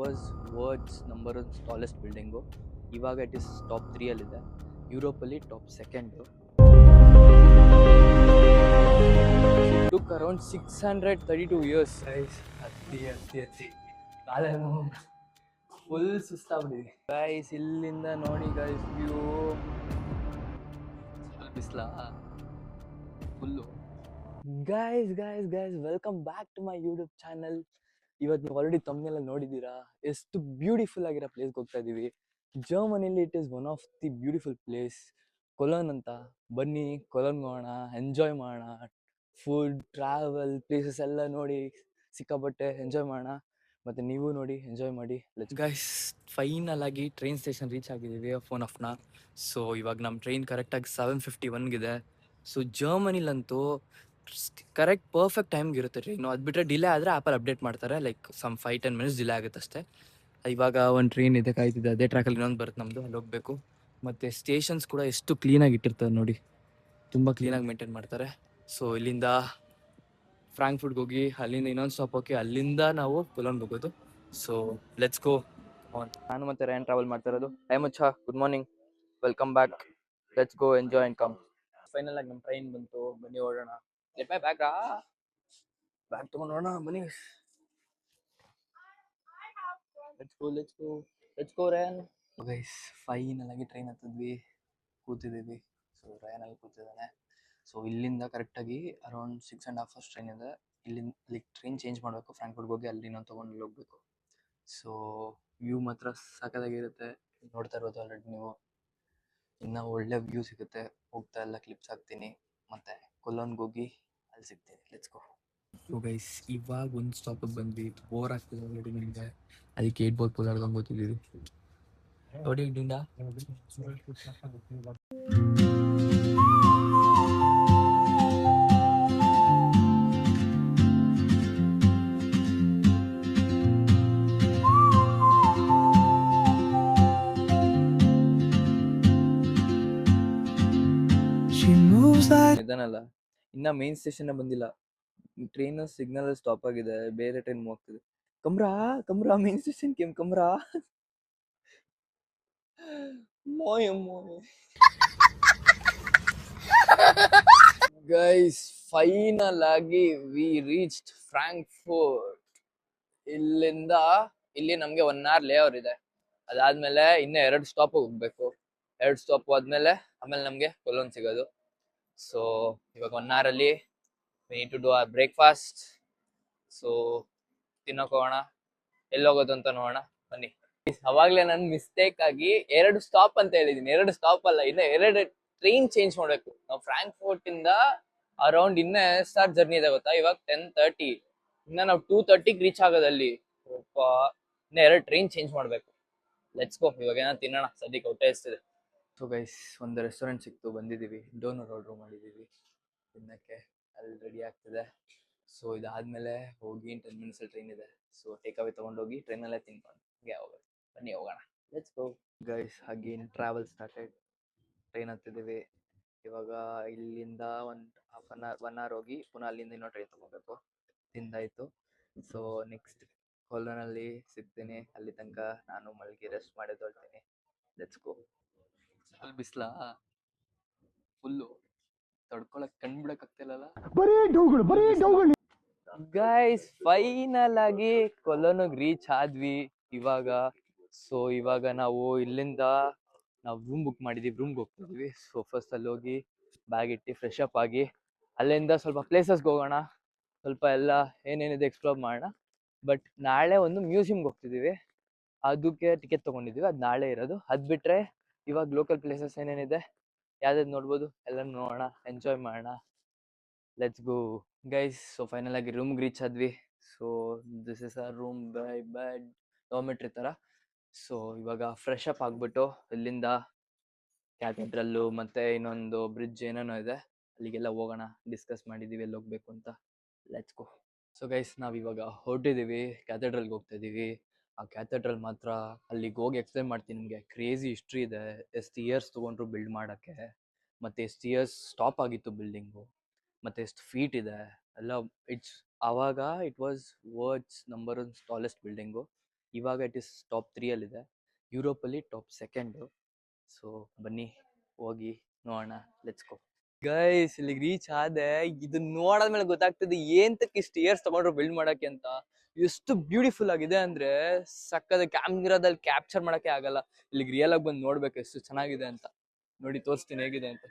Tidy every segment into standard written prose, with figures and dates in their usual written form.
Was world's number one tallest building. ಇವಾಗ it is top 3ಯಲ್ಲಿದೆ. ಯುರೋಪಲ್ಲಿ top 2nd. Took around 632 years. Guys ಹತ್ತಿ ಕಾಲೇನು ಫುಲ್ ಸುಸ್ತಾಗ್ಬಿಟ್ಟಿದೆ. ಗೈಸ್ ಇಲ್ಲಿಂದ ನೋಡಿ ಗೈಸ್ ವ್ಯೂ ಬಿಸ್ಲಾ full. Guys welcome back to my YouTube channel. ಇವತ್ತು ನೀವು ಆಲ್ರೆಡಿ ತಮ್ಮನೆಲ್ಲ ನೋಡಿದ್ದೀರಾ, ಎಷ್ಟು ಬ್ಯೂಟಿಫುಲ್ ಆಗಿರೋ ಪ್ಲೇಸ್ಗೆ ಹೋಗ್ತಾ ಇದ್ದೀವಿ. ಜರ್ಮನಿಲಿ it is one of the beautiful place, Cologne ಅಂತ. ಬನ್ನಿ ಕೊಲೋನ್ಗೆ ಹೋಗೋಣ, ಎಂಜಾಯ್ ಮಾಡೋಣ. ಫುಡ್, ಟ್ರಾವೆಲ್, ಪ್ಲೇಸಸ್ ಎಲ್ಲ ನೋಡಿ ಸಿಕ್ಕಾಪಟ್ಟೆ ಎಂಜಾಯ್ ಮಾಡೋಣ. ಮತ್ತು ನೀವು ನೋಡಿ ಎಂಜಾಯ್ ಮಾಡಿ. ಗೈಸ್ ಫೈನಲ್ ಆಗಿ ಟ್ರೈನ್ ಸ್ಟೇಷನ್ ರೀಚ್ ಆಗಿದ್ದೀವಿ, ಫೋನ್ ಆಫ್ನ. ಸೊ ಇವಾಗ ನಮ್ಮ ಟ್ರೈನ್ ಕರೆಕ್ಟಾಗಿ 7:51 ಸೊ ಜರ್ಮನಿಲಂತೂ ಕರೆಕ್ಟ್ ಪರ್ಫೆಕ್ಟ್ ಟೈಮ್ಗೆ ಇರುತ್ತೆ ಟ್ರೈನು. ಅದು ಬಿಟ್ಟರೆ ಡಿಲೇ ಆದರೆ ಆ್ಯಪಲ್ಲಿ ಅಪ್ಡೇಟ್ ಮಾಡ್ತಾರೆ, ಲೈಕ್ ಸಮ್ 5-10 ಮಿನಿಟ್ಸ್ ಡಿಲೇ ಆಗುತ್ತೆ ಅಷ್ಟೇ. ಇವಾಗ ಒಂದು ಟ್ರೈನ್ ಇದೆ ಕಾಯ್ತಿದೆ, ಅದೇ ಟ್ರ್ಯಾಕಲ್ಲಿ ಇನ್ನೊಂದು ಬರುತ್ತೆ ನಮ್ಮದು, ಅಲ್ಲಿ ಹೋಗಬೇಕು. ಮತ್ತು ಸ್ಟೇಷನ್ಸ್ ಕೂಡ ಎಷ್ಟು ಕ್ಲೀನಾಗಿ ಇಟ್ಟಿರ್ತಾರೆ ನೋಡಿ, ತುಂಬ ಕ್ಲೀನಾಗಿ ಮೇಂಟೈನ್ ಮಾಡ್ತಾರೆ. ಸೊ ಇಲ್ಲಿಂದ ಫ್ರಾಂಕ್ಫರ್ಟ್ಗೆ ಹೋಗಿ ಅಲ್ಲಿಂದ ಇನ್ನೊಂದು ಸ್ಟಾಪ್ ಹೋಗಿ ಅಲ್ಲಿಂದ ನಾವು ಕೊಲೋನ್ಗೆ ಹೋಗೋದು. So let's go on. ನಾನು ಮತ್ತೆ ರೈನ್ ಟ್ರಾವೆಲ್ ಮಾಡ್ತಾ ಇರೋದು. ಟೈಮ್ ಮುಚ್ಚ, good morning, welcome back. Let's go enjoy and come. Final ಆಗಿ ನಮ್ಮ ಟ್ರೈನ್ ಬಂತು, ಬನ್ನಿ ಓಡೋಣ. ಬ್ಯಾಗ್ ತೊಗೊಂಡು ಓಡೋಣ ಬನ್ನಿ. Let's go rain. Guys final ಆಗಿ ಟ್ರೈನ್ ಹತ್ತಿದ್ವಿ, ಕೂತಿದ್ದೀವಿ. ಸೊ ರೈನಲ್ಲಿ ಕೂತಿದ್ದಾನೆ. ಸೊ ಇಲ್ಲಿಂದ ಕರೆಕ್ಟಾಗಿ ಅರೌಂಡ್ 6.5 hours ಟ್ರೈನ್ ಇದೆ. ಇಲ್ಲಿಂದ ಲೈಕ್ ಟ್ರೈನ್ ಚೇಂಜ್ ಮಾಡಬೇಕು, ಫ್ರಾಂಕ್ಫರ್ಟ್ಗೆ ಹೋಗಿ ಅಲ್ಲಿ ಇನ್ನೊಂದು ತೊಗೊಂಡು ಅಲ್ಲಿ ಹೋಗಬೇಕು. ಸೊ ವ್ಯೂ ಮಾತ್ರ ಸಖತ್ತಾಗಿರುತ್ತೆ, ನೋಡ್ತಾ ಇರೋದು ಆಲ್ರೆಡಿ ನೀವು. ಇನ್ನು ಒಳ್ಳೆ ವ್ಯೂ ಸಿಗುತ್ತೆ, ಹೋಗ್ತಾ ಎಲ್ಲ ಕ್ಲಿಪ್ಸ್ ಹಾಕ್ತೀನಿ. ಮತ್ತು ಕೊಲೋನ್ಗೆ ಹೋಗಿ ಅಲ್ಲಿ ಸಿಗ್ತೀನಿ. Let's go. ಸೊ ಗೈಸ್ ಇವಾಗ ಒಂದು ಸ್ಟಾಪಿಗೆ ಬಂದ್ವಿ, ಬೋರ್ ಆಗ್ತಿದೆ ಆಲ್ರೆಡಿ ನಿಮಗೆ, ಅದಕ್ಕೆ 8 ಬೋರ್ ಪೋಲಾಡ್ಕೊಂಡು ಗೊತ್ತಿದ್ದೀವಿ. ನೋಡಿ ಇಲ್ಲಿಂದ ಇದನ್ನಲ್ಲ, ಇನ್ನ ಮೇನ್ ಸ್ಟೇಷನ್ ಬಂದಿಲ್ಲ. ಟ್ರೈನ್ ಸಿಗ್ನಲ್ ಸ್ಟಾಪ್ ಆಗಿದೆ, ಬೇರೆ ಟ್ರೈನ್ ಹೋಗ್ತಿದೆ. Kamra main station Kamra. Guys final ಆಗಿ ವಿ ರೀಚ್ಡ್ ಫ್ರಾಂಕ್ಫರ್ಟ್. ಇಲ್ಲಿ ನಮ್ಗೆ 1 hour ಲೇ ಅವರ್ ಇದೆ. ಅದಾದ್ಮೇಲೆ ಇನ್ನ 2 ಸ್ಟಾಪ್ ಹೋಗ್ಬೇಕು. 2 ಸ್ಟಾಪ್ ಆದ್ಮೇಲೆ ನಮ್ಗೆ ಕೊಲೋನ್ ಸಿಗೋದು. ಸೊ ಇವಾಗ 1 hour ಅಲ್ಲಿ we need to do our breakfast. So ತಿನ್ನೋಕೆ ಹೋಗೋಣ, ಎಲ್ಲಿ ಹೋಗೋದು ಅಂತ ನೋಡೋಣ ಬನ್ನಿ. ಅವಾಗ್ಲೇ ನಾನು ಮಿಸ್ಟೇಕ್ ಆಗಿ 2 ಸ್ಟಾಪ್ ಅಂತ ಹೇಳಿದೀನಿ. 2 ಸ್ಟಾಪ್ ಅಲ್ಲ, ಇನ್ನ 2 ಟ್ರೈನ್ ಚೇಂಜ್ ಮಾಡ್ಬೇಕು. ನಾವು ಫ್ರಾಂಕ್ಫರ್ಟ್ ಇಂದ ಅರೌಂಡ್ ಇನ್ನ ಎಷ್ಟಾರ್ ಜರ್ನಿ ಇದೆ ಗೊತ್ತಾ, ಇವಾಗ 10:30. ಇನ್ನ ನಾವು 2:30ಗೆ ರೀಚ್ ಆಗೋದಲ್ಲಿ. ಇನ್ನ 2 ಟ್ರೈನ್ ಚೇಂಜ್ ಮಾಡ್ಬೇಕು. Let's go. ಇವಾಗ ಏನೋ ತಿನ್ನೋಣ, ಸದ್ಯಕ್ಕೆ ಹೊಟ್ಟೆ ಎಷ್ಟಿದೆ. ಸೊ ಗೈಸ್ ಒಂದು ರೆಸ್ಟೋರೆಂಟ್ ಸಿಕ್ತು, ಬಂದಿದ್ದೀವಿ. ಡೋನರ್ ಆರ್ಡ್ರ್ ಮಾಡಿದ್ದೀವಿ ತಿನ್ನಕ್ಕೆ, ಅಲ್ಲಿ ರೆಡಿ ಆಗ್ತಿದೆ. ಸೊ ಇದಾದ್ಮೇಲೆ ಹೋಗಿ 10 ಮಿನಿಟ್ಸಲ್ಲಿ ಟ್ರೈನ್ ಇದೆ. ಸೊ ಟೇಕ್ ಅವೇ ತೊಗೊಂಡೋಗಿ ಟ್ರೈನಲ್ಲೇ ತಿನ್ಕೊಂಡು ಹಂಗೆ ಹೋಗೋದು. ಬನ್ನಿ ಹೋಗೋಣ, let's go. Guys again travel started. Train ಹತ್ತಿದ್ದೀವಿ. ಇವಾಗ ಇಲ್ಲಿಂದ ಒಂದು ಒನ್ ಅವರ್ ಹೋಗಿ ಪುನಃ ಅಲ್ಲಿಂದ ಇನ್ನೂ ಟ್ರೈನ್ ತೊಗೋಬೇಕು. ತಿಂದಾಯಿತು. ಸೊ ನೆಕ್ಸ್ಟ್ ಕೊಲೋನಲ್ಲಿ ಸಿಗ್ತೀನಿ. ಅಲ್ಲಿ ತನಕ ನಾನು ಮಲಗಿ ರೆಸ್ಟ್ ಮಾಡಿ ಹೊರಡ್ತೀನಿ. Let's go. ಫುಲ್ ಬಿಸ್ಲಾ, ಫುಲ್ಲು ತಡ್ಕೊಳಕ್ ಕಣ್ಬಿಡಕ್ ಆಗ್ತಿಲ್ಲಲ್ಲ. ಗೈಸ್ ಫೈನಲ್ ಆಗಿ ಕೊಲೋನಿಗೆ ರೀಚ್ ಆದ್ವಿ ಇವಾಗ. ಸೊ ಇವಾಗ ನಾವು ಇಲ್ಲಿಂದ ರೂಮ್ ಬುಕ್ ಮಾಡಿದೀವಿ, ರೂಮ್ಗೆ ಹೋಗ್ತಿದೀವಿ. ಸೊ ಫಸ್ಟ್ ಅಲ್ಲಿ ಹೋಗಿ ಬ್ಯಾಗ್ ಇಟ್ಟು ಫ್ರೆಶ್ ಅಪ್ ಆಗಿ ಅಲ್ಲಿಂದ ಸ್ವಲ್ಪ ಪ್ಲೇಸಸ್ಗೆ ಹೋಗೋಣ, ಸ್ವಲ್ಪ ಎಲ್ಲ ಏನೇನಿದೆ ಎಕ್ಸ್ಪ್ಲೋರ್ ಮಾಡೋಣ. ಬಟ್ ನಾಳೆ ಒಂದು ಮ್ಯೂಸಿಯಮ್ಗೆ ಹೋಗ್ತಿದೀವಿ, ಅದಕ್ಕೆ ಟಿಕೆಟ್ ತೊಗೊಂಡಿದ್ದೀವಿ, ಅದು ನಾಳೆ ಇರೋದು. ಅದು ಬಿಟ್ಟರೆ ಇವಾಗ ಲೋಕಲ್ ಪ್ಲೇಸಸ್ ಏನೇನಿದೆ ಯಾವ್ದಾದ್ರು ನೋಡ್ಬೋದು, ಎಲ್ಲ ನೋಡೋಣ, ಎಂಜಾಯ್ ಮಾಡೋಣ. Let's go guys. So final ಆಗಿ ರೂಮ್ಗೆ ರೀಚ್ ಆದ್ವಿ. So this is a room by bed, dormitory ಥರ. ಸೊ ಇವಾಗ ಫ್ರೆಶ್ ಅಪ್ ಆಗಿಬಿಟ್ಟು ಇಲ್ಲಿಂದ ಕ್ಯಾಥೆಡ್ರಲ್ಲು ಮತ್ತು ಇನ್ನೊಂದು ಬ್ರಿಡ್ಜ್ ಏನೇನೋ ಇದೆ, ಅಲ್ಲಿಗೆಲ್ಲ ಹೋಗೋಣ. ಡಿಸ್ಕಸ್ ಮಾಡಿದ್ದೀವಿ ಎಲ್ಲಿ ಹೋಗ್ಬೇಕು ಅಂತ. Let's go. ಸೊ ಗೈಸ್ ನಾವಿವಾಗ ಹೊರಟಿದ್ದೀವಿ, ಕ್ಯಾಥೆಡ್ರಲ್ಗೆ ಹೋಗ್ತಾ ಇದ್ದೀವಿ. ಆ ಕ್ಯಾಥೆಡ್ರಲ್ ಮಾತ್ರ ಅಲ್ಲಿಗೆ ಹೋಗಿ ಎಕ್ಸ್ಪ್ಲೇನ್ ಮಾಡ್ತೀನಿ ನಿಮಗೆ. ಕ್ರೇಜಿ ಹಿಸ್ಟ್ರಿ ಇದೆ, ಎಷ್ಟು ಇಯರ್ಸ್ ತೊಗೊಂಡ್ರು ಬಿಲ್ಡ್ ಮಾಡೋಕ್ಕೆ, ಮತ್ತು ಎಷ್ಟು ಇಯರ್ಸ್ ಸ್ಟಾಪ್ ಆಗಿತ್ತು ಬಿಲ್ಡಿಂಗು, ಮತ್ತು ಎಷ್ಟು ಫೀಟ್ ಇದೆ ಎಲ್ಲ. ಆವಾಗ it was world's number one tallest building. ಇವಾಗ ಇಟ್ ಇಸ್ ಟಾಪ್ 3 ಅಲ್ಲಿದೆ. ಯುರೋಪಲ್ಲಿ ಟಾಪ್ 2. ಸೊ ಬನ್ನಿ ಹೋಗಿ ನೋಡೋಣ, ಲೆಟ್ಸ್ ಗೋ ಗೈಸ್. ಇಲ್ಲಿಗೆ ರೀಚ್ ಆದೆ. ಇದನ್ನ ನೋಡಾದ್ಮೇಲೆ ಗೊತ್ತಾಗ್ತದೆ ಏಂತಕ್ಕೆ ಇಷ್ಟು ಇಯರ್ಸ್ ತಗೊಂಡ್ರು ಬಿಲ್ಡ್ ಮಾಡಕ್ಕೆ ಅಂತ. ಎಷ್ಟು ಬ್ಯೂಟಿಫುಲ್ ಆಗಿದೆ ಅಂದ್ರೆ ಸಕ್ಕದ ಕ್ಯಾಮ್ರಾದಲ್ಲಿ ಕ್ಯಾಪ್ಚರ್ ಮಾಡಕ್ಕೆ ಆಗಲ್ಲ. ಇಲ್ಲಿಗೆ ರಿಯಲ್ ಆಗಿ ಬಂದು ನೋಡ್ಬೇಕು ಎಷ್ಟು ಚೆನ್ನಾಗಿದೆ ಅಂತ. ನೋಡಿ ತೋರಿಸ್ತೀನಿ ಹೇಗಿದೆ ಅಂತ.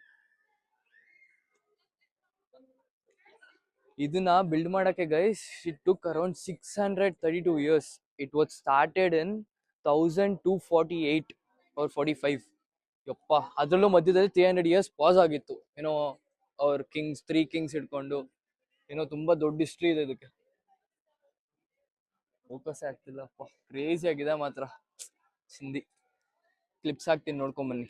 ಇದನ್ನ ಬಿಲ್ಡ್ ಮಾಡಕ್ಕೆ guys it took around 632 years. It was started in 1248 or 45. ಯಪ್ಪ, ಅದ್ರಲ್ಲೂ ಮಧ್ಯದಲ್ಲಿ 300 years ಪಾಸ್ ಆಗಿತ್ತು. ಏನೋ ಅವ್ರ ತ್ರೀ ಕಿಂಗ್ಸ್ ಇಟ್ಕೊಂಡು ಏನೋ ತುಂಬಾ ದೊಡ್ಡ ಹಿಸ್ಟ್ರಿ ಇದೆ ಇದಕ್ಕೆ. ಫೋಕಸ್ ಆಗ್ತಿಲ್ಲಪ್ಪ, ಕ್ರೇಜಿ ಆಗಿದೆ ಮಾತ್ರ. ಚಿಂದಿ ಕ್ಲಿಪ್ಸ್ ಹಾಕ್ತೀನಿ, ನೋಡ್ಕೊಂಡ್ ಬನ್ನಿ.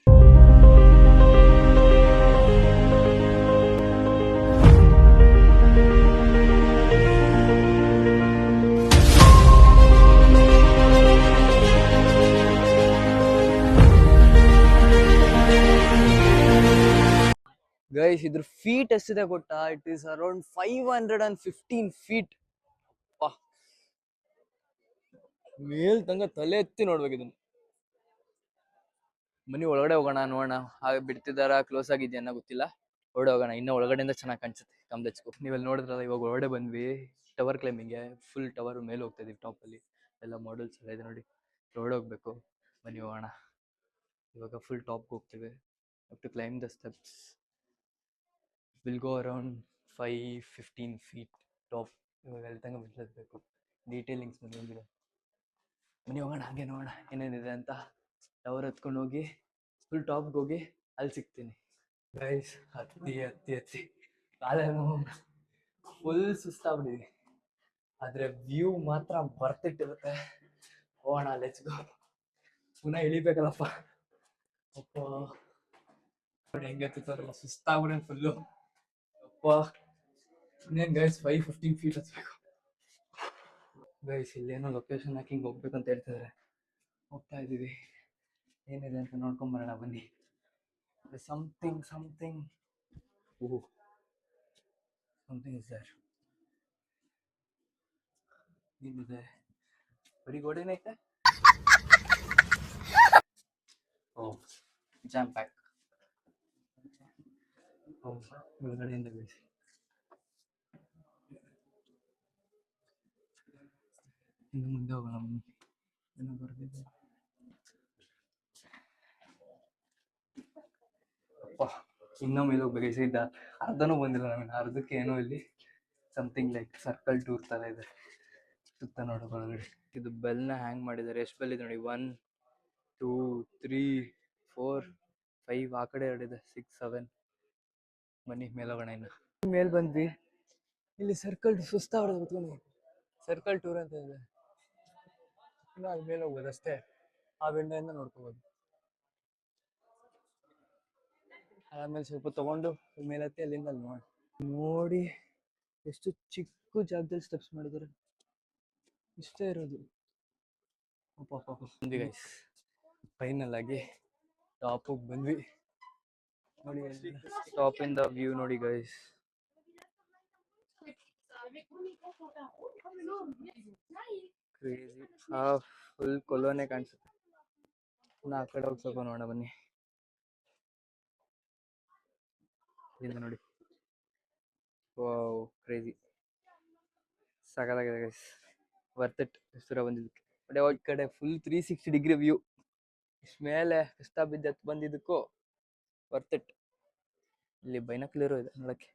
ಗೈಸ್ ಇದ್ರ ಫೀಟ್ ಎಷ್ಟಿದೆ ಗೊತ್ತಾ? It is around 515 feet. ಮೇಲ್ ತಂಗ ತಲೆ ಎತ್ತಿ ನೋಡ್ಬೇಕು ಇದನ್ನ. ಮನಿ ಒಳಗಡೆ ಹೋಗೋಣ, ನೋಡೋಣ ಹಾಗೆ ಬಿಡ್ತಿದಾರ, ಕ್ಲೋಸ್ ಆಗಿದ್ಯಾ ಅನ್ನೋ ಗೊತ್ತಿಲ್ಲ. ಹೊರಡೆ ಹೋಗೋಣ, ಇನ್ನ ಒಳಗಡೆಯಿಂದ ಚೆನ್ನಾಗಿ ಕಾಣಿಸುತ್ತೆ. ಕಮ್ದಚ್ಕೋ. ನೀವೆಲ್ಲ ನೋಡಿದ್ರಲ್ಲ, ಇವಾಗ ಹೊರಗಡೆ ಬಂದ್ವಿ ಟವರ್ ಕ್ಲೈಂಬಿಂಗ್ಗೆ. ಫುಲ್ ಟವರ್ ಮೇಲೆ ಹೋಗ್ತಾ ಇದೀವಿ. ಟಾಪ್ ಅಲ್ಲಿ ಎಲ್ಲ ಮಾಡೆಲ್ಸ್ ಎಲ್ಲ ಇದೆ ನೋಡಿ. ಹೊರಡೆ ಹೋಗ್ಬೇಕು, ಬನ್ನಿ ಹೋಗೋಣ. ಇವಾಗ ಫುಲ್ ಟಾಪ್ ಹೋಗ್ತೇವೆ. To climb the steps will go around 515 feet top. ಇವಾಗ ಅಲ್ಲಿ ತನಕ ಬಿಡ್ಬೇಕು. ಡೀಟೇಲಿಂಗ್ಸ್ ಬಂದಿದೆ. ಮನೆ ಹೋಗೋಣ, ಹಾಗೆ ನೋಡೋಣ ಏನೇನಿದೆ ಅಂತ. ಟವರ್ ಹತ್ಕೊಂಡು ಹೋಗಿ ಫುಲ್ ಟಾಪ್ಗೆ ಹೋಗಿ ಅಲ್ಲಿ ಸಿಗ್ತೀನಿ. ಗೈಸ್ ಹತ್ತಿ ಹತ್ತಿ ಹತ್ತಿ ಕಾಲೇನು ಫುಲ್ ಸುಸ್ತಾಗ್ಬಿಟ್ಟಿದೆ. ಆದ್ರೆ ವ್ಯೂ ಮಾತ್ರ ಬರ್ತಿಟ್ಟಿರುತ್ತೆ. ಹೋಗೋಣ, ಲೆಟ್ಸ್ ಗೋ. ಪುನಃ ಇಳಿಬೇಕಲ್ಲಪ್ಪ. ಅಪ್ಪ ಹೆಂಗೆ ಹತ್ತಿತ್ತಾರಲ್ಲ, ಸುಸ್ತಾಗ್ಬಿಡ ಫುಲ್ಲು. ಅಪ್ಪ ಇನ್ನೇನು ಗೈಸ್ 515 feet ಹತ್ಬೇಕು. ಗೈಸ್ ಇಲ್ಲೇನೋ ಲೊಕೇಶನ್ ಹಾಕಿಂಗ್ ಹೋಗ್ಬೇಕಂತ ಹೇಳ್ತಿದ್ದಾರೆ. ಹೋಗ್ತಾ ಇದ್ದೀವಿ, ಏನಿದೆ ಅಂತ ನೋಡ್ಕೊಂಡ್ ಬರೋಣ ಬನ್ನಿ. Something is there. ಏನಿದೆ? ಬರೀ ಗೋಡೆನೇ ಐತೆ. ಓ ಜಾಮ್ ಪ್ಯಾಕ್. ಒಳಗಡೆಯಿಂದ ಬೀಳಿಸಿ. ಇನ್ನು ಮುಂದೆ ಹೋಗೋಣ. ಏನೋ ಬರ್ತಿದೆ. ಅಪ್ಪ ಇನ್ನೂ ಮೇಲೆ ಹೋಗ್ಬೇಕು. ಇದ್ದ ಅರ್ಧನೂ ಬಂದಿಲ್ಲ ನಮಗೆ. ಅರ್ಧಕ್ಕೆ ಏನೋ ಇಲ್ಲಿ ಸಮಥಿಂಗ್ ಲೈಕ್ ಸರ್ಕಲ್ ಟೂರ್ ತರ ಇದೆ. ಸುತ್ತ ನೋಡೋಕೆ ಒಳಗಡೆ. ಇದು ಬೆಲ್ನ ಹ್ಯಾಂಗ್ ಮಾಡಿದ್ದಾರೆ. ಎಷ್ಟು ಬೆಲ್ ಇದೆ ನೋಡಿ? 1 2 3 4 5. ಆ ಕಡೆ 2 ಇದೆ. 6 7. ಬನ್ನಿ ಮೇಲೋಗೋಣ. ಇನ್ನು ಮೇಲ್ ಬಂದ್ವಿ. ಇಲ್ಲಿ ಸರ್ಕಲ್ ಸುಸ್ತಾಗ್ಬಿಡೋದು ಕೂತ್ಕೊಂಡು. ಸರ್ಕಲ್ ಟೂರ್ ಅಂತ ಇದೆ. ಇನ್ನು ಅಲ್ಲಿ ಮೇಲೆ ಹೋಗ್ಬೋದು ಅಷ್ಟೇ. ಆ ಬೆಂಡೆಯಿಂದ ನೋಡ್ಕೋಬೋದು. ಆಮೇಲೆ ಸ್ವಲ್ಪ ತಗೊಂಡು ಮೇಲೆ ಹತ್ತಿ ಅಲ್ಲಿಂದ ಅಲ್ಲಿ ನೋಡಿ ಎಷ್ಟು ಚಿಕ್ಕ ಜಾಗದಲ್ಲಿ ಸ್ಟೆಪ್ಸ್ ಮಾಡಿದ್ದಾರೆ. ಇಷ್ಟೇ ಇರೋದು. ಬಂದ್ವಿ ಗೈಸ್, ಫೈನಲ್ ಆಗಿ ಟಾಪಿಗೆ ಬಂದ್ವಿ. ನೋಡಿ ಟಾಪ್ ಇಂದ ವ್ಯೂ ನೋಡಿ ಗೈಸ್. ಕ್ರೇಜಿ. ಫುಲ್ ಕೊಲೋನೆ ಕಾಣಿಸುತ್ತೆ. ನಾ ಆ ಕಡೆ ಹೋಗಿ ಸ್ವಲ್ಪ ನೋಡೋಣ ಬನ್ನಿ. ಇಲ್ಲ ನೋಡಿ, ವಾವ್ ಕ್ರೇಜಿ. ಸಾಕಾಗಿದೆ ಗೈಸ್, ವರ್ತ್ ಇಟ್. ಎಷ್ಟು ದೂರ ಬಂದಿದ್ದಕ್ಕೆ. ಬಟ್ ಈ ಕಡೆ ಫುಲ್ 360 degree ವ್ಯೂ. ಇಷ್ಟ ಮೇಲೆ ಕಷ್ಟ ಬಿದ್ದು ಬಂದಿದ್ದಕ್ಕೂ ವರ್ತ್ ಇಟ್. ಇಲ್ಲಿ ಬೈನಾಕ್ಯುಲರ್ ಇದೆ ನೋಡಕ್ಕೆ.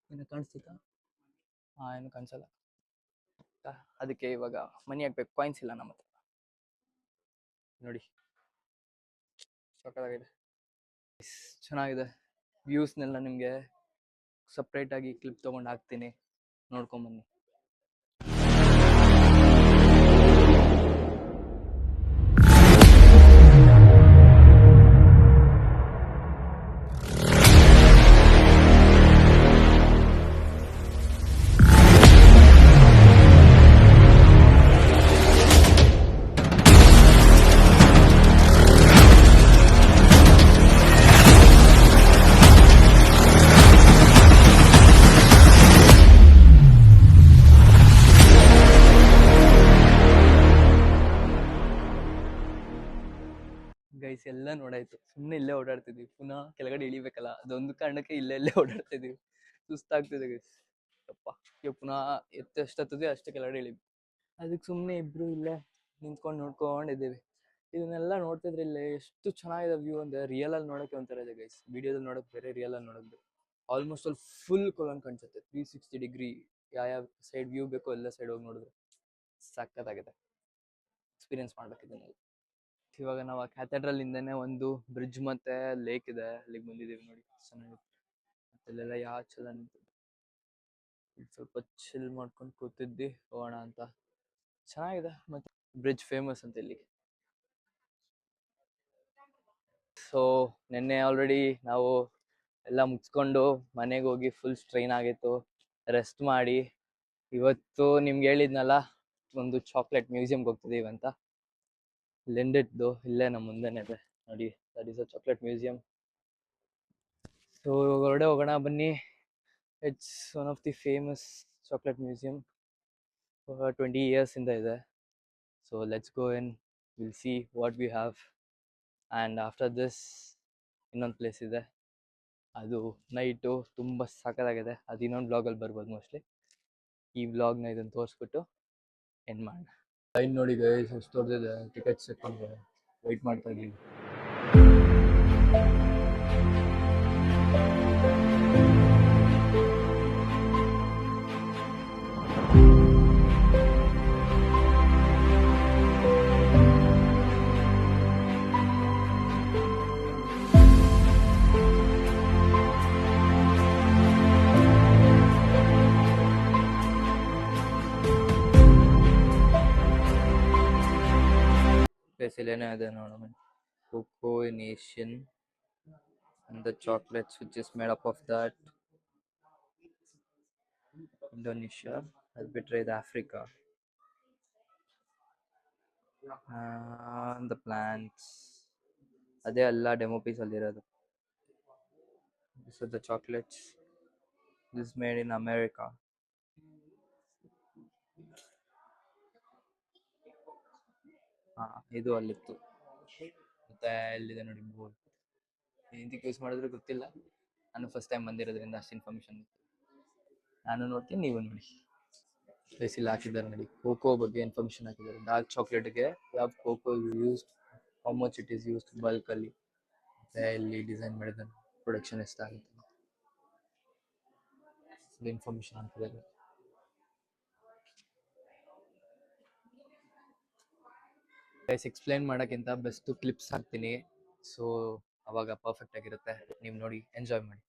ಏನು ಕಾಣಿಸ್ತಿತ್ತಾ? ಏನು ಕಾಣಿಸಲ್ಲ. ಅದಕ್ಕೆ ಇವಾಗ ಮನಿ ಹಾಕ್ಬೇಕು. ಕಾಯಿನ್ಸ್ ಇಲ್ಲ ನಮ್ಮ ಹತ್ರ. ನೋಡಿ ಸಕ್ಕತ್ತಾಗಿದೆ, ಚೆನ್ನಾಗಿದೆ. ವ್ಯೂಸ್ನೆಲ್ಲ ನಿಮಗೆ ಸಪ್ರೇಟ್ ಆಗಿ ಕ್ಲಿಪ್ ತೊಗೊಂಡು ಹಾಕ್ತೀನಿ, ನೋಡ್ಕೊಂಬನ್ನಿ. ಗೈಸ್ ಎಲ್ಲ ನೋಡಾಯ್ತು, ಸುಮ್ಮನೆ ಇಲ್ಲೇ ಓಡಾಡ್ತಿದ್ವಿ. ಪುನಃ ಕೆಳಗಡೆ ಇಳಿಬೇಕಲ್ಲ, ಅದೊಂದು ಕಾರಣಕ್ಕೆ ಇಲ್ಲೇ ಓಡಾಡ್ತಿದ್ವಿ. ಸುಸ್ತಾಗ್ತಿದೆ ಗೈಸ್. ಅಪ್ಪ ಪುನಃ ಎಷ್ಟೊತ್ತಿದೆ ಅಷ್ಟೇ ಕೆಳಗಡೆ ಇಳಿಬೇಕು. ಅದಕ್ಕೆ ಸುಮ್ಮನೆ ಇಬ್ರು ಇಲ್ಲೇ ನಿಂತ್ಕೊಂಡು ನೋಡ್ಕೊಂಡಿದ್ದೀವಿ. ಇದನ್ನೆಲ್ಲ ನೋಡ್ತಿದ್ರೆ ಇಲ್ಲೇ ಎಷ್ಟು ಚೆನ್ನಾಗಿದೆ ವ್ಯೂ ಅಂದ್ರೆ, ರಿಯಲ್ ಅಲ್ಲಿ ನೋಡೋಕೆ ಒಂಥರ ಇದೆ ಗೈಸ್. ವಿಡಿಯೋದಲ್ಲಿ ನೋಡೋಕೆ ಬೇರೆ, ರಿಯಲ್ ಅಲ್ಲಿ ನೋಡೋದು ಆಲ್ಮೋಸ್ಟ್ ಅಲ್ಲಿ ಫುಲ್ ಕೊಲನ್ ಕಾಣಿಸುತ್ತೆ. 360 ಡಿಗ್ರಿ ಯಾವ ಸೈಡ್ ವ್ಯೂ ಬೇಕೋ ಎಲ್ಲ ಸೈಡ್ ಹೋಗಿ ನೋಡಿದ್ರೆ ಸಕ್ಕತ್ತಾಗಿದೆ. ಎಕ್ಸ್ಪೀರಿಯನ್ಸ್ ಮಾಡ್ಬೇಕು ಇದನ್ನೆಲ್ಲ. ಇವಾಗ ನಾವು ಆ ಕ್ಯಾಥೆಡ್ರಲ್ ಇಂದನೇ ಒಂದು ಬ್ರಿಡ್ಜ್ ಮತ್ತೆ ಲೇಕ್ ಇದೆ, ಅಲ್ಲಿಗೆ ಬಂದಿದ್ದೀವಿ ನೋಡಿ. ಚೆನ್ನಾಗಿದೆ. ಅಲ್ಲೆಲ್ಲ ಯಾವ ಚಲ ನಿಂತಿದೆ, ಸ್ವಲ್ಪ ಚಿಲ್ ಮಾಡ್ಕೊಂಡು ಕೂತಿದ್ವಿ, ಹೋಗೋಣ ಅಂತ. ಚೆನ್ನಾಗಿದೆ. ಮತ್ತೆ ಬ್ರಿಡ್ಜ್ ಫೇಮಸ್ ಅಂತ ಇಲ್ಲಿ. ಸೊ ನಿನ್ನೆ ಆಲ್ರೆಡಿ ನಾವು ಎಲ್ಲ ಮುಗಿಸ್ಕೊಂಡು ಮನೆಗೆ ಹೋಗಿ ಫುಲ್ ಸ್ಟ್ರೈನ್ ಆಗಿತ್ತು, ರೆಸ್ಟ್ ಮಾಡಿ ಇವತ್ತು ನಿಮ್ಗೆ ಹೇಳಿದ್ನಲ್ಲ ಒಂದು ಚಾಕ್ಲೇಟ್ ಮ್ಯೂಸಿಯಂಗೆ ಹೋಗ್ತಿದ್ದೀವಿ ಅಂತ. ಲೆಂಡಿಟ್ದು ಇಲ್ಲೇ ನಮ್ಮ ಮುಂದೆನೇ ಇದೆ ನೋಡಿ, that is a chocolate museum. So ಹೊರಡೆ ಹೋಗೋಣ ಬನ್ನಿ. It's one of the famous chocolate museum. 20 years ಇಂದ ಇದೆ. So let's go in, will see what we have. And after this ಇನ್ನೊಂದು ಪ್ಲೇಸ್ ಇದೆ, ಅದು ನೈಟು ತುಂಬ ಸಕ್ಕತ್ತಾಗಿದೆ. ಅದು ಇನ್ನೊಂದು ಬ್ಲಾಗಲ್ಲಿ ಬರ್ಬೋದು ಮೋಸ್ಟ್ಲಿ. ಈ ಬ್ಲಾಗ್ನ ಇದನ್ನು ತೋರಿಸ್ಬಿಟ್ಟು ಎಂಡ್ ಮಾಡೋಣ. ಲೈನ್ ನೋಡಿ ಗೈಸ್, ಎಷ್ಟು ದೊಡ್ಡದಿದೆ. ಟಿಕೆಟ್ ಸಿಕ್ಕೊಂಡು ವೆಯ್ಟ್ ಮಾಡ್ತಾ ಇದ್ದೀವಿ. Ilené ಇದೆ ನೋಡೋಣ. Cocoa Nation and the chocolates which is made up of that. Indonesia has betrayed Africa. And the plants. ಅದೇ ಎಲ್ಲ ಡೆಮೋ ಪೀಸ್ ಅಲ್ಲಿ ಇರೋದು. This is the chocolates. This is made in America. ಇದು ಅಲ್ಲಿತ್ತು. ಮತ್ತೆ ಎಲ್ಲಿದೆ ನೋಡಿ ಬೋರ್ಡ್. ಎಂತಕ್ಕೆ ಯೂಸ್ ಮಾಡಿದ್ರೆ ಗೊತ್ತಿಲ್ಲ, ನಾನು ಫಸ್ಟ್ ಟೈಮ್ ಬಂದಿರೋದ್ರಿಂದ ಅಷ್ಟು ಇನ್ಫಾರ್ಮೇಶನ್ ಗೊತ್ತು. ನಾನು ನೋಡ್ತೀನಿ, ನೀವು ನೋಡಿ. ಇಲ್ಲಿ ಹಾಕಿದ್ದಾರೆ ನೋಡಿ, ಕೋಕೋ ಬಗ್ಗೆ ಇನ್ಫಾರ್ಮೇಶನ್ ಹಾಕಿದ್ದಾರೆ. ಡಾರ್ಕ್ ಚಾಕ್ಲೇಟ್ಗೆ ಯಾವ cocoa used, how much it is used ಬಲ್ಕಲ್ಲಿ, ಮತ್ತೆ ಇಲ್ಲಿ ಡಿಸೈನ್ ಮಾಡಿದ್ದಾರೆ, ಪ್ರೊಡಕ್ಷನ್ ಎಷ್ಟಾಗುತ್ತೆ ಇನ್ಫಾರ್ಮೇಶನ್ ಹಾಕಿದ್ದಾರೆ. ಗೈಸ್ ಎಕ್ಸ್ಪ್ಲೈನ್ ಮಾಡೋಕ್ಕಿಂತ ಬೆಸ್ಟ್ ಕ್ಲಿಪ್ಸ್ ಹಾಕ್ತೀನಿ, ಸೊ ಅವಾಗ ಪರ್ಫೆಕ್ಟ್ ಆಗಿರುತ್ತೆ. ನೀವು ನೋಡಿ ಎಂಜಾಯ್ ಮಾಡಿ.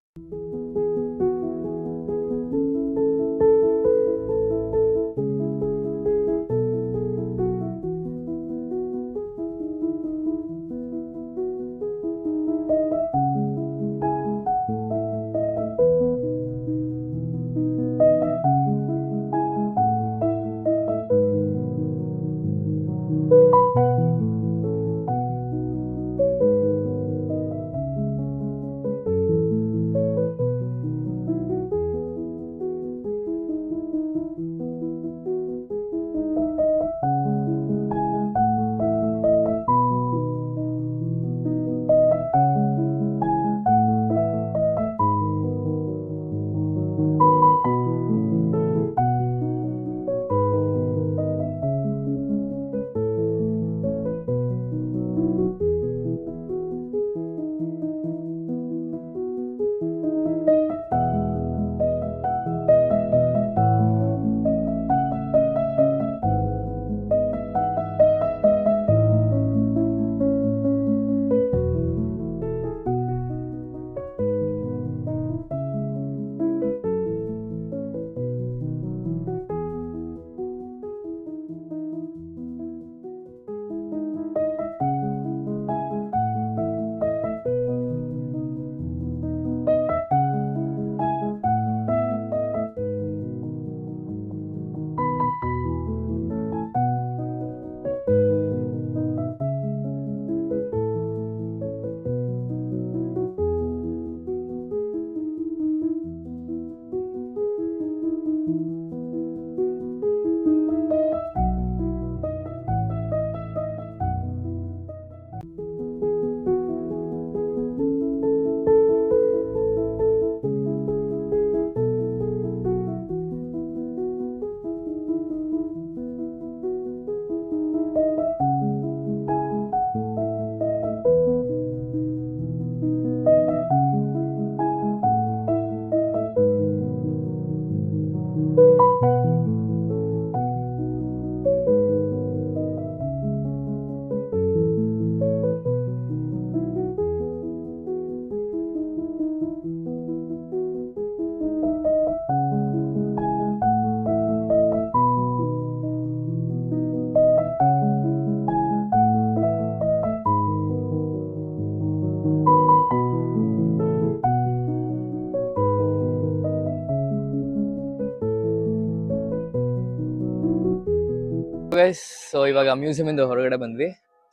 ಗೈಸ್, ಸೊ ಇವಾಗ ಮ್ಯೂಸಿಯಂ ಇಂದ ಹೊರಗಡೆ ಬಂದ್ವಿ.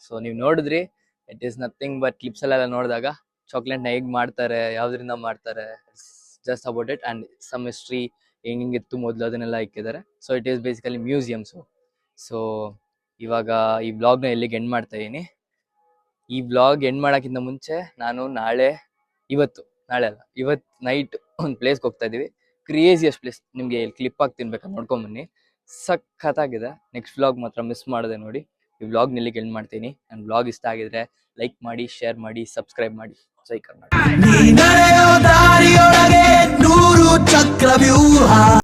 ಸೊ ನೀವು ನೋಡಿದ್ರಿ, it is nothing but clips ಅಲ್ಲೆಲ್ಲ ನೋಡಿದಾಗ ಚಾಕ್ಲೇಟ್ನ ಹೇಗ್ ಮಾಡ್ತಾರೆ, ಯಾವ್ದ್ರಿಂದ ಮಾಡ್ತಾರೆ, just about it and some history, ಹೆಂಗಿತ್ತು ಮೊದಲು ಅದನ್ನೆಲ್ಲ ಇಕ್ಕಿದ್ದಾರೆ. So it is basically museums. So ಇವಾಗ ಈ ವ್ಲಾಗ್ನ ಎಲ್ಲಿಗೆ ಎಂಡ್ ಮಾಡ್ತಾ ಇದೀನಿ. ಈ ವ್ಲಾಗ್ ಎಂಡ್ ಮಾಡೋಕ್ಕಿಂತ ಮುಂಚೆ ನಾನು ನಾಳೆ ಇವತ್ತು ನೈಟ್ ಒಂದು ಪ್ಲೇಸ್ಗೆ ಹೋಗ್ತಾ ಇದೀವಿ. ಕ್ರೇಜಿಯಸ್ಟ್ ಪ್ಲೇಸ್, ನಿಮಗೆ ಕ್ಲಿಪ್ ಆಗಿ ತಿನ್ಬೇಕಾ ನೋಡ್ಕೊಂಬನ್ನಿ, ಸಖತ್ತಾಗಿದೆ. ನೆಕ್ಸ್ಟ್ ವ್ಲಾಗ್ ಮಾತ್ರ ಮಿಸ್ ಮಾಡದೆ ನೋಡಿ. ಈ ವ್ಲಾಗ್ ಇಲ್ಲಿಗೆ ಎಂಡ್ ಮಾಡ್ತೀನಿ. ನನ್ನ ವ್ಲಾಗ್ ಇಷ್ಟ ಆಗಿದ್ರೆ ಲೈಕ್ ಮಾಡಿ, ಶೇರ್ ಮಾಡಿ, ಸಬ್ಸ್ಕ್ರೈಬ್ ಮಾಡಿ. ಜೈ ಕರ್ನಾಟಕ.